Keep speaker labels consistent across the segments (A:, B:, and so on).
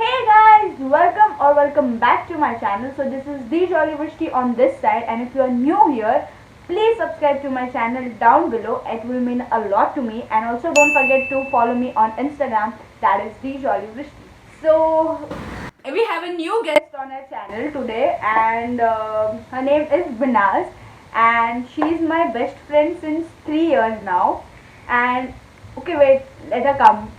A: Hey guys, welcome back to my channel. So this is the Jolly Vrishti on this side, and if you are new here, please subscribe to my channel down below. It will mean a lot to me, and also don't forget to follow me on Instagram. That is the Jolly Vrishti. So we have a new guest on our channel today, and her name is Vinaz, and she's my best friend since 3 years now. And okay, wait, let her come.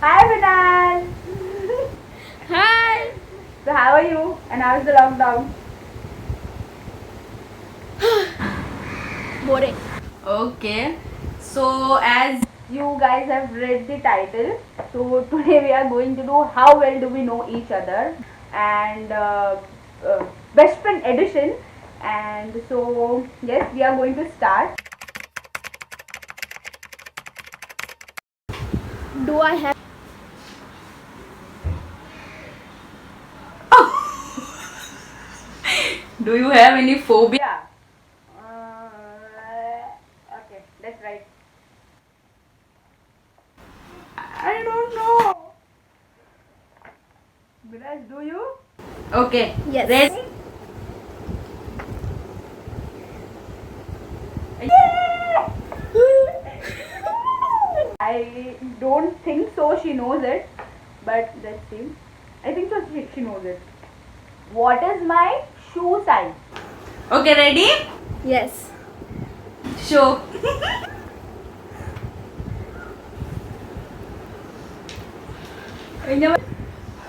A: Hi Vinal!
B: Hi!
A: So how are you? And how's the lockdown?
B: Boring.
A: Okay. So as you guys have read the title, so today we are going to do how well do we know each other, and best friend edition. And so yes, we are going to start.
B: Do I have
A: Do you have any phobia? Okay, that's right. I don't know. Biraj, do you? Okay.
B: Yes.
A: Ready? Yeah! I don't think so. She knows it, but let's see. I think so. She knows it. What is my shoe size? Okay, ready?
B: Yes.
A: Show.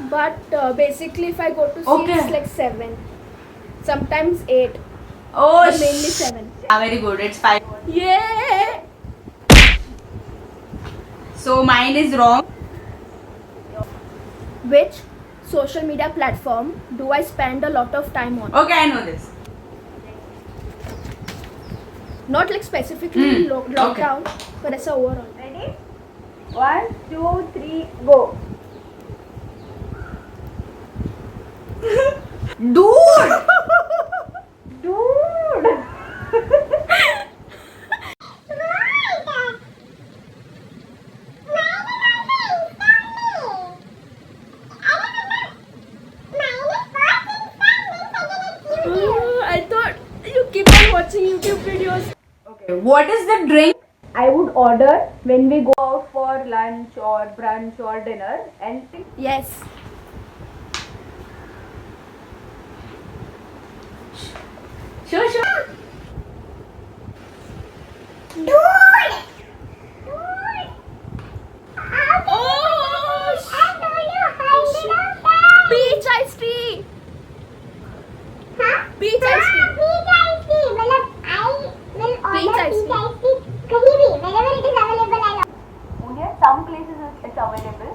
B: But basically, if I go to sleep,
A: Okay.
B: it's like 7. Sometimes 8.
A: Oh,
B: But mainly 7.
A: Very good. It's 5.
B: Yeah!
A: So mine is wrong.
B: Which social media platform do I spend a lot of time on?
A: Okay, I know this.
B: Not like specifically
A: Okay.
B: lockdown, but as a overall.
A: Ready? 1, 2, 3, go. Dude! Dude!
B: I thought you keep on watching YouTube videos.
A: Okay, what is the drink I would order when we go out for lunch or brunch or dinner? And
B: Yes.
A: sure.
B: Peach iced tea. Peach iced tea.
A: Only at some places it's available,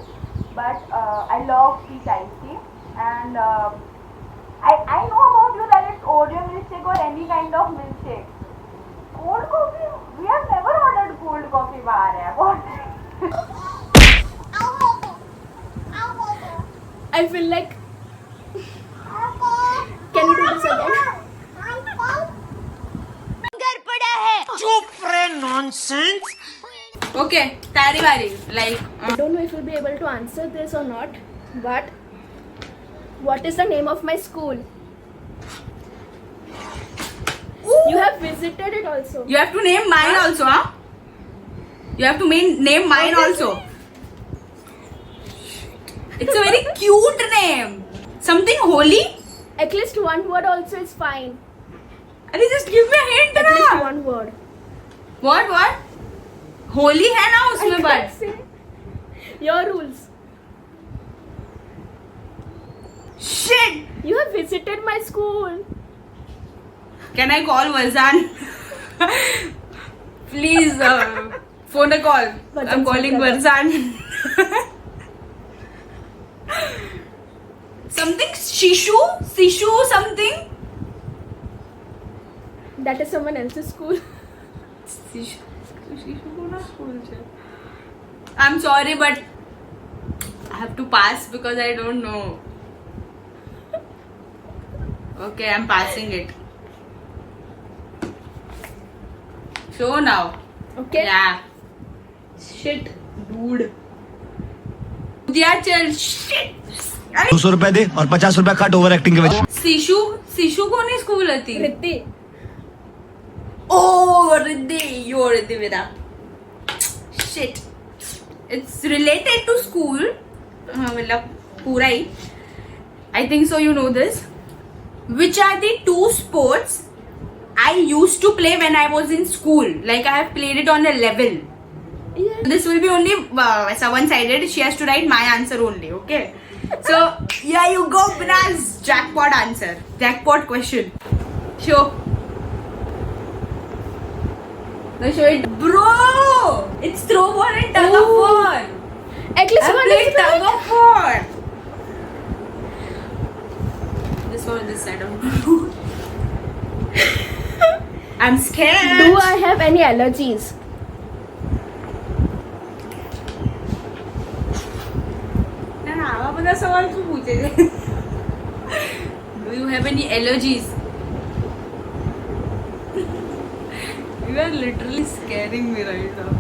A: but I love peach iced tea, and I know about you that it's Oreo milkshake or any kind of milkshake. Cold coffee, we have never ordered cold coffee बाहर है what?
B: I feel like. Can you do this again?
A: Okay, तारी वारी like
B: I don't know if you'll be able to answer this or not, but what is the name of my school? You have visited it also.
A: you have to name mine also, huh? You have to name mine also. It's a very cute name. Something holy.
B: At least one word also is fine.
A: अरे just give me a hint
B: At least
A: ना.
B: one word.
A: What? Holi है ना
B: I
A: उसमें
B: can't
A: but.
B: say. Your rules.
A: Shit.
B: You have visited my school.
A: Can I call Varzan? Please phone a call.
B: Varzan's
A: I'm calling
B: brother.
A: Varzan. Something Sishu something.
B: That is someone else's school.
A: Sishu को ना school છે. I'm sorry but I have to pass because I don't know. Okay, I'm passing it. Show now.
B: Okay.
A: Yeah. Shit, dude. दिया चल. Shit.
C: 200 रुपए दे और 50 रुपए cut over acting के वजह
A: शिशु को नहीं स्कूल आती.
B: Riddhi.
A: Oh, Riddhi, you're Riddhi Vida. Shit. It's related to school. मतलब पूरा ही. I think so. You know this. Which are the two sports I used to play when I was in school? Like I have played it on a level.
B: Yeah.
A: This will be only one-sided. She has to write my answer only. Okay. So yeah, you go, Braz. Jackpot answer. Jackpot question. Show. No, show it. Bro! It's throw ball and tug of war.
B: At least
A: I
B: one
A: played
B: is
A: tug
B: right.
A: of war. This one, this side of I'm scared.
B: Do I have any allergies?
A: ना आवा बड़ा सवाल क्यों पूछे? Do you have any allergies? You are literally scaring me right now.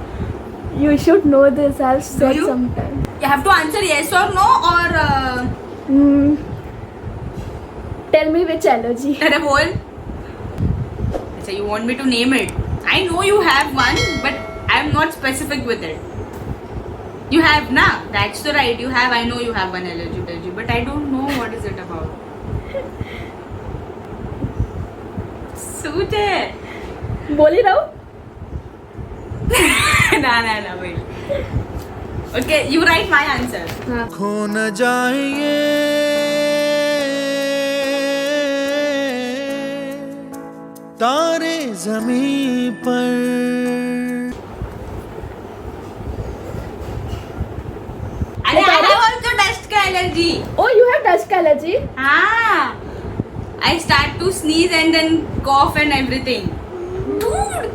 B: You should know this. I've said
A: you?
B: sometime.
A: You have to answer yes or no or
B: Tell me which allergy.
A: अरे बोल. अच्छा, you want me to name it? I know you have one, but I am not specific with it. You have na? That's the right. You have. I know you have one allergy, but I don't know what is it about. सूझे.
B: बोल ही रहा हूँ.
A: ना wait. Okay, you write my answer.
B: हाँ.
C: खो न जाएंगे तारे जमीन पर.
A: अरे I have also dust का allergy.
B: Oh, you have dust allergy?
A: हाँ. I start to sneeze and then cough and everything. Dude,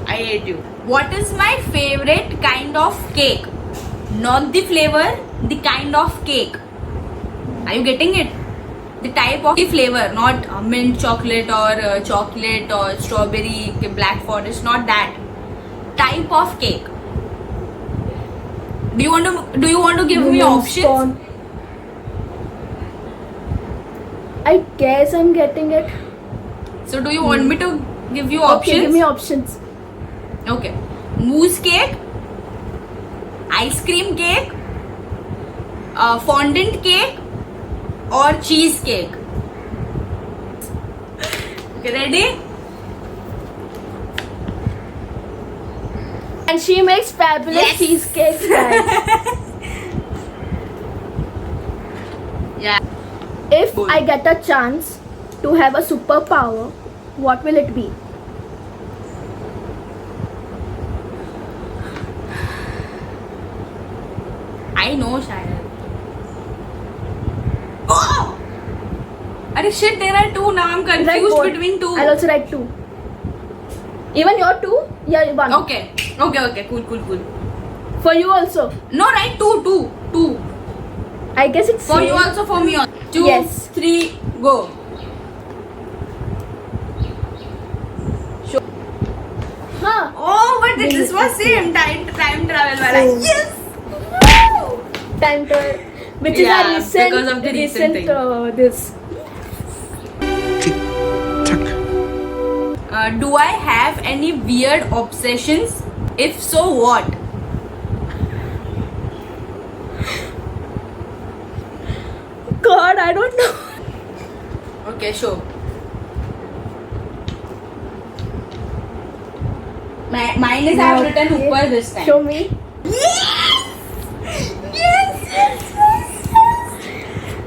A: I hate you. What is my favorite kind of cake? Not the flavor, the kind of cake. Are you getting it? The type of the flavor, not mint chocolate or chocolate or strawberry, black forest, not that. Type of cake. Do you want to give me options?
B: Corn. I guess I'm getting it.
A: So do you want me to give you
B: Okay,
A: options?
B: give me options.
A: Okay. Mousse cake, ice cream cake, fondant cake, or cheese cake. Okay, ready?
B: And she makes fabulous
A: Yes.
B: cheesecakes, guys.
A: Yeah.
B: If
A: Cool.
B: I get a chance to have a superpower, what will it be?
A: I know, शायद. Oh! अरे shit, there are two. Now I'm
B: Write
A: confused
B: both.
A: between two.
B: I'll also write 2. Even your 2? Yeah, 1.
A: Okay. Cool.
B: For you also.
A: No, right? Two.
B: I guess it's
A: For
B: same.
A: you also, for me also. 2,
B: Yes.
A: 3, go.
B: Huh.
A: Oh, but this was same time travel wala.
B: Oh.
A: Yes.
B: Time to, which
A: Yeah,
B: is a recent,
A: because of the recent thing.
B: This.
A: Do I have any weird obsessions? If so, what?
B: God, I don't know.
A: Okay, show. Mine is I have written
B: Okay.
A: upper this time.
B: Show me.
A: Yes.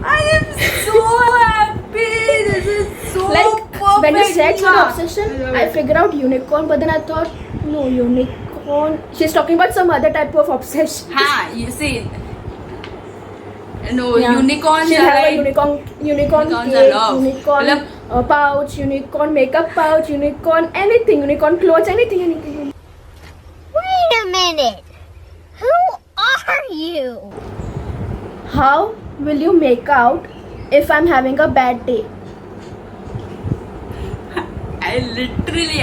A: I am so happy. This is so
B: Like
A: perfect.
B: when you said your
A: Ma.
B: obsession, I figured out unicorn, but then I thought, no, unicorn. She's talking about some other type of obsession.
A: Ha, you see. No,
B: Yeah.
A: unicorns
B: She'll
A: are
B: have a
A: like
B: unicorn
A: Unicorns are
B: cake,
A: love.
B: unicorn
A: Matlab-
B: pouch, unicorn makeup pouch, unicorn anything, unicorn clothes, anything.
D: Wait a minute. Who are you?
B: How will you make out if I'm having a bad day?
E: I literally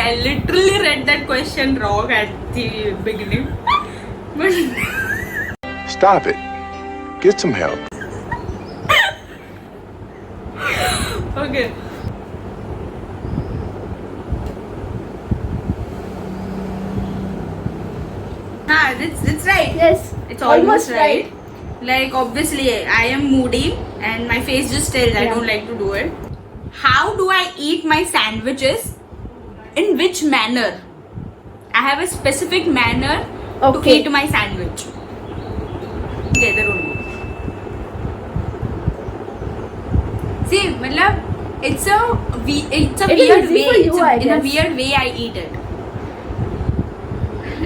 E: read that question wrong at the beginning. But
F: Stop it. Get some help.
E: okay. It's right.
B: Yes.
E: It's almost right. Like obviously I am moody and my face just tells I
B: Yeah.
E: don't like to do it. How do I eat my sandwiches? In which manner? I have a specific manner to
B: Okay.
E: eat my sandwich. Together only. See, matlab, it's a
B: It is
E: weird
B: easy
E: way.
B: for you, I
E: In a
B: guess.
E: weird way I eat it.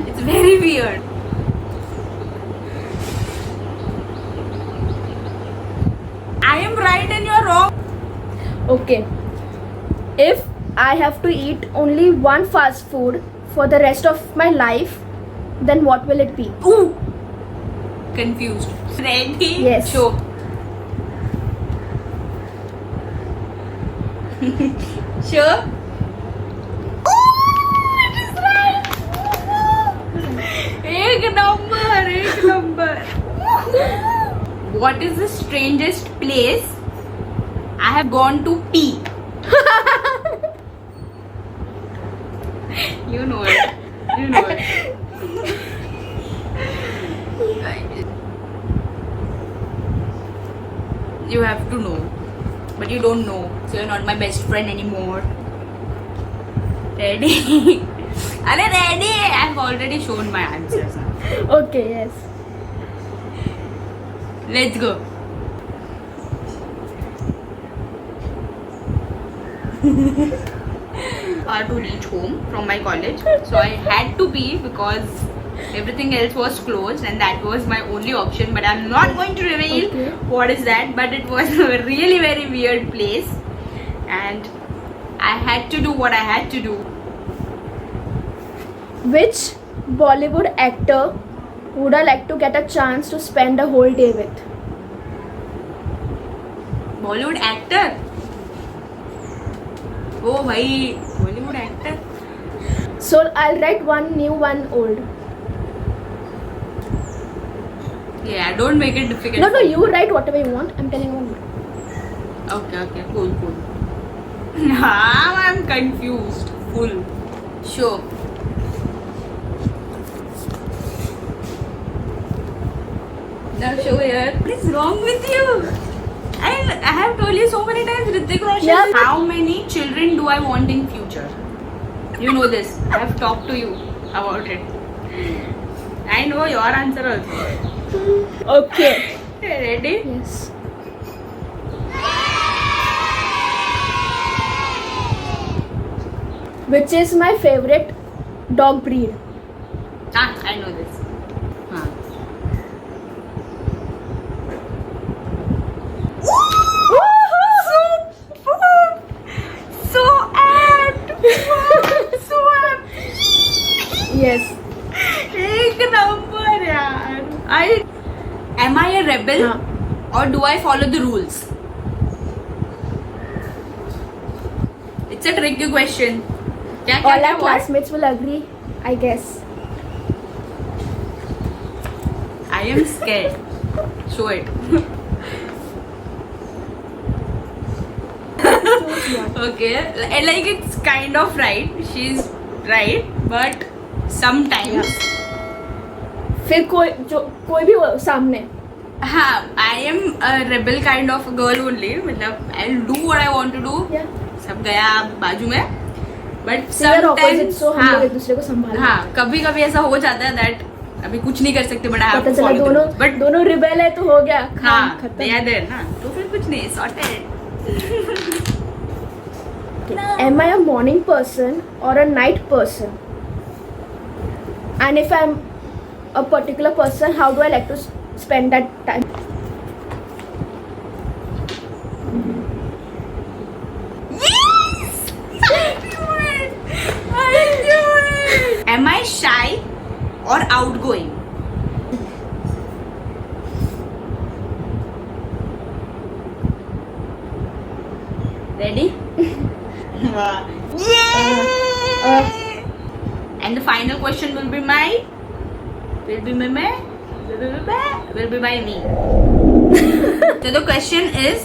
E: It's very weird. I am right and you're wrong.
B: Okay. If I have to eat only one fast food for the rest of my life, then what will it be?
E: Ooh. Confused. Ready?
B: Yes.
E: Show. Sure? Ek number. What is the strangest place I have gone to pee? You know it. You know it. You have to know. But you don't know. So you're not my best friend anymore. Ready? Are you ready? I've already shown my answers.
B: Okay, yes.
E: Let's go. To reach home from my college, so I had to pee because everything else was closed and that was my only option. But I'm not going to reveal
B: Okay.
E: what is that. But it was a really very weird place, and I had to do what I had to do.
B: Which Bollywood actor would I like to get a chance to spend a whole day with?
E: Bollywood actor. Oh, bhai, Bollywood actor.
B: So I'll write one new, one old.
E: Yeah, don't make it difficult.
B: No, you write whatever you want. I'm telling you.
E: Okay, cool. Now I'm confused. Full. Sure. Now show here. What is wrong with you? I have told you so many times, Hrithik Roshan.
B: Yeah.
E: How many children do I want in future? You know this. I have talked to you about it. I know your answer also.
B: Okay.
E: Ready?
B: Yes. Which is my favorite dog breed?
E: I know this. So apt. So apt.
B: Yes.
E: एक number यार. Am I a rebel or do I follow the rules? It's a tricky question. क्या
B: All our
E: what?
B: classmates will agree, I guess.
E: I am scared. Show it. Okay, like it's kind of right. She's right, but sometimes.
B: फिर कोई भी हो सामने.
E: हाँ, I am a rebel kind of a girl only. मतलब I'll do what I want to do.
B: Yeah.
E: सब गया बाजू में. But
B: We are opposite,
E: sometimes
B: so हम लोग एक दूसरे को संभाल.
E: हाँ, कभी ऐसा हो जाता है that अभी कुछ नहीं कर सकते, but I have
B: पता
E: to
B: चला
E: follow the rules. But
B: दोनों रिबेल है तो हो गया.
E: हाँ,
B: खत्म.
E: they are there ना, तो फिर कुछ नहीं, sorted.
B: Am I a morning person or a night person? And if I'm a particular person, how do I like to spend that time?
E: Yes! I knew it! Am I shy or outgoing? Ready? Yeah! and the final question will be by me. So the question is,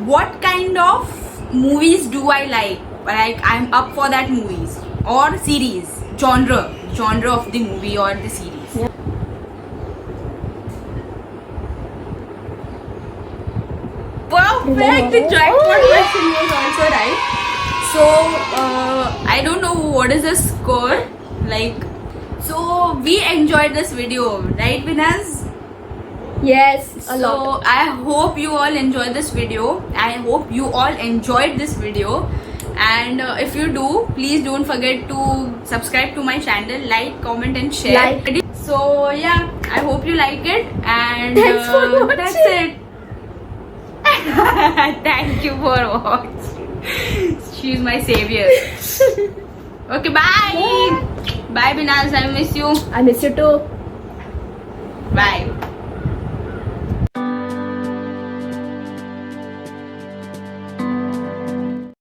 E: what kind of movies do I like? Like I'm up for that movies or series, genre of the movie or the series. Perfect. The jackpot question was also right. So I don't know what is the score like. So we enjoyed this video, right, Vinaz?
B: Yes, a
E: So
B: lot.
E: I hope you all enjoyed this video. I hope you all enjoyed this video. And if you do, please don't forget to subscribe to my channel, like, comment and share.
B: Like.
E: So yeah, I hope you like it. And
B: Thanks for watching.
E: that's it. Thank you for watching. She's my savior. Okay, bye. Bye, Binaz. I miss you.
B: I miss you too.
E: Bye.